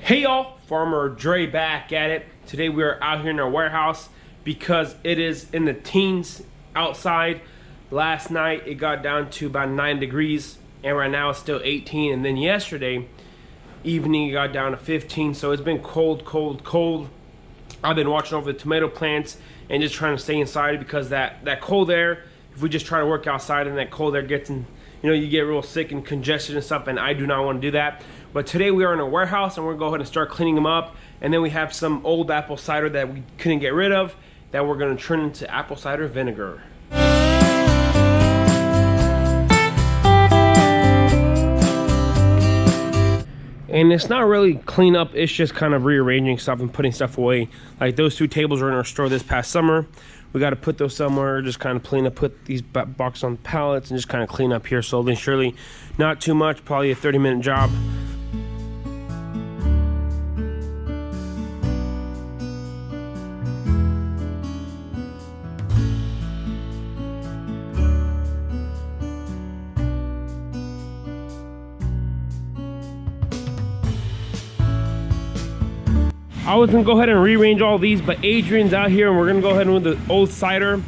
Hey y'all, Farmer Dre back at it. Today we are out here in our warehouse because it is in the teens outside. Last night it got down to about 9 degrees and right now it's still 18, and then yesterday evening it got down to 15, so it's been cold. I've been watching over the tomato plants and just trying to stay inside because that cold air, if we just try to work outside and that cold air gets in, you know, you get real sick and congested and stuff, and I do not want to do that. But today we are in a warehouse and we're gonna go ahead and start cleaning them up. And then we have some old apple cider that we couldn't get rid of that we're gonna turn into apple cider vinegar. And it's not really clean up, it's just kind of rearranging stuff and putting stuff away. Like those two tables were in our store this past summer. We got to put those somewhere, just kind of clean up, put these boxes on pallets and just kind of clean up here slowly and surely. Not too much, probably a 30-minute job. I was gonna go ahead and rearrange all these, but Adrian's out here and we're gonna go ahead and move the old cider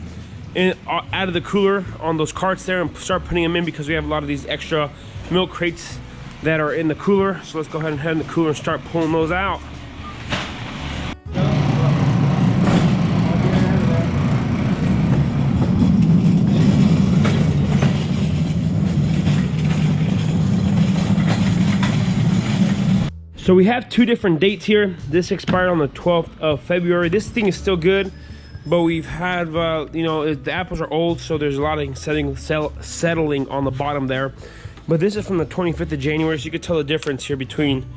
out of the cooler on those carts there and start putting them in because we have a lot of these extra milk crates that are in the cooler. So let's go ahead and head in the cooler and start pulling those out. So we have two different dates here. This expired on the 12th of February. This thing is still good, but we've had, you know, the apples are old, so there's a lot of settling on the bottom there. But this is from the 25th of January, so you can tell the difference here between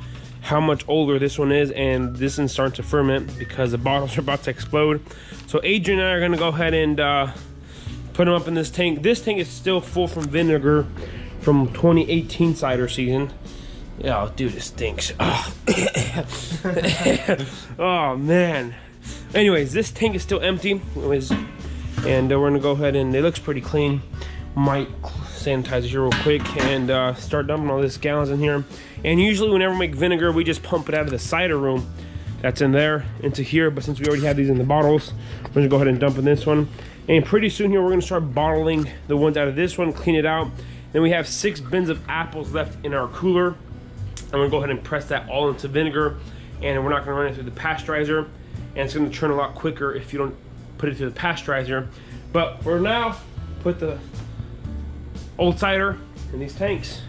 how much older this one is, and this one's starting to ferment because the bottles are about to explode. So Adrian and I are gonna go ahead and put them up in this tank. This tank is still full from vinegar from 2018 cider season. Oh, dude, it stinks. Oh. Oh, man. Anyways, this tank is still empty. And we're going to go ahead and it looks pretty clean. Might sanitize it here real quick and start dumping all these gallons in here. And usually whenever we make vinegar, we just pump it out of the cider room that's in there into here. But since we already have these in the bottles, we're going to go ahead and dump in this one. And pretty soon here, we're going to start bottling the ones out of this one, clean it out. Then we have 6 bins of apples left in our cooler. I'm gonna go ahead and press that all into vinegar, and we're not gonna run it through the pasteurizer, and it's gonna turn a lot quicker if you don't put it through the pasteurizer. But for now, put the old cider in these tanks.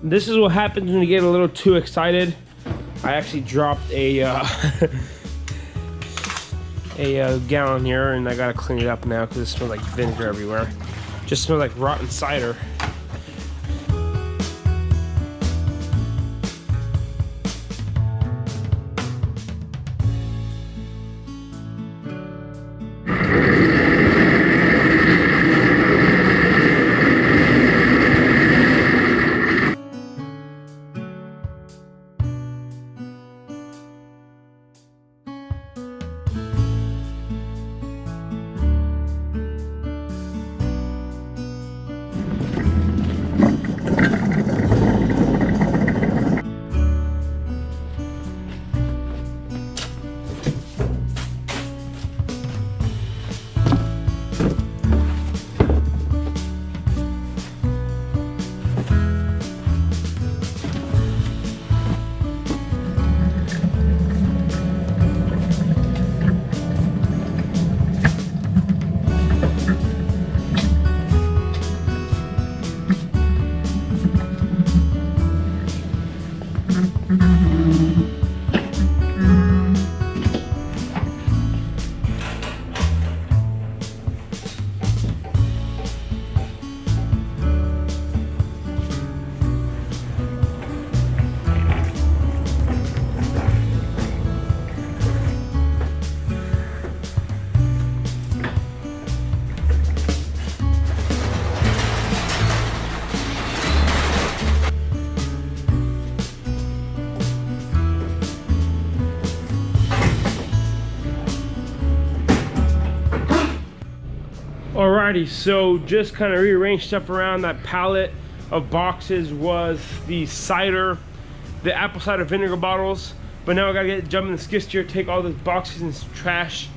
This is what happens when you get a little too excited. I actually dropped a gallon here, and I gotta clean it up now because it smells like vinegar everywhere. Just smells like rotten cider. Alrighty, so just kind of rearranged stuff around. That pallet of boxes was the cider, the apple cider vinegar bottles. But now I gotta jump in the skid steer, take all the boxes and trash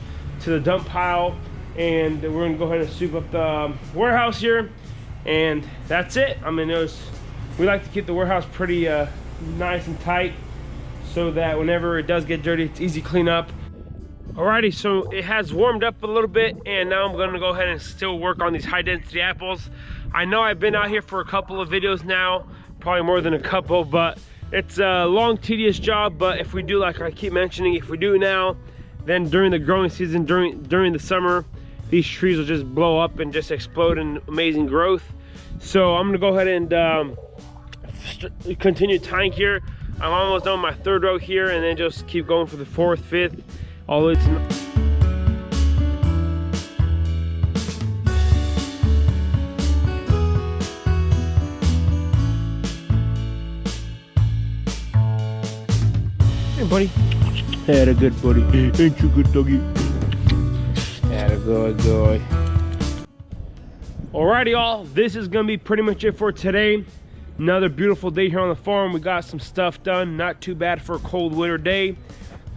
to the dump pile, and we're gonna go ahead and soup up the warehouse here, and that's it. I mean, we like to keep the warehouse pretty nice and tight so that whenever it does get dirty, it's easy to clean up. Alrighty, so it has warmed up a little bit, and now I'm gonna go ahead and still work on these high density apples. I know I've been out here for a couple of videos now, probably more than a couple, but it's a long, tedious job. But if we do, like I keep mentioning, if we do now, then during the growing season, during the summer, these trees will just blow up and just explode in amazing growth. So I'm gonna go ahead and continue tying here. I'm almost done with my third row here, and then just keep going for the fourth, fifth, all the way to hey, buddy. Had a good buddy. Ain't you good, doggy? Had a good guy. Alrighty, y'all. This is gonna be pretty much it for today. Another beautiful day here on the farm. We got some stuff done. Not too bad for a cold winter day.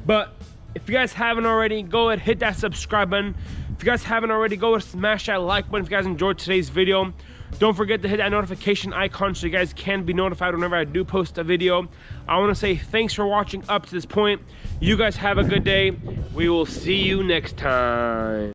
But if you guys haven't already, go ahead, hit that subscribe button. If you guys haven't already, go ahead, smash that like button if you guys enjoyed today's video. Don't forget to hit that notification icon so you guys can be notified whenever I do post a video. I want to say thanks for watching up to this point. You guys have a good day. We will see you next time.